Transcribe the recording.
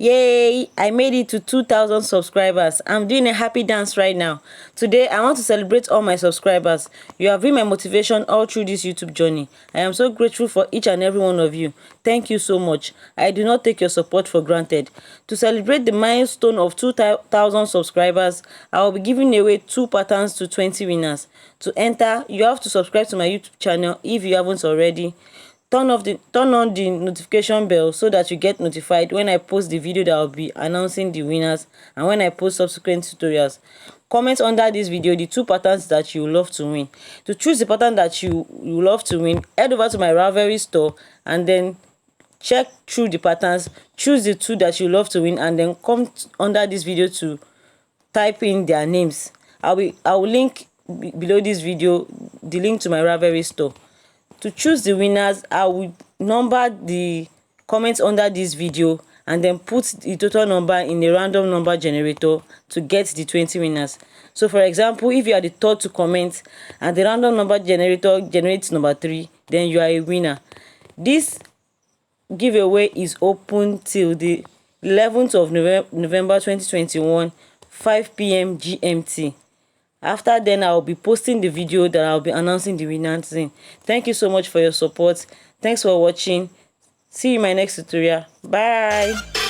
Yay! I made it to 2,000 subscribers. I'm doing a happy dance right now. Today, I want to celebrate all my subscribers. You have been my motivation all through this YouTube journey. I am so grateful for each and every one of you. Thank you so much. I do not take your support for granted. To celebrate the milestone of 2,000 subscribers, I will be giving away 2 patterns to 20 winners. To enter, you have to subscribe to my YouTube channel if you haven't already. Turn on the notification bell so that you get notified when I post the video that I'll be announcing the winners and when I post subsequent tutorials. Comment under this video the 2 patterns that you love to win. To choose the pattern that you love to win, head over to my Ravelry store and then check through the patterns, choose the 2 that you love to win, and then come under this video to type in their names. I will link below this video the link to my Ravelry store. To choose the winners, I will number the comments under this video and then put the total number in a random number generator to get the 20 winners. So for example, if you are the third to comment and the random number generator generates number 3, then you are a winner. This giveaway is open till the 11th of November 2021, 5 p.m. GMT. After then, I will be posting the video that I will be announcing the winners in. Thank you so much for your support. Thanks for watching. See you in my next tutorial. Bye.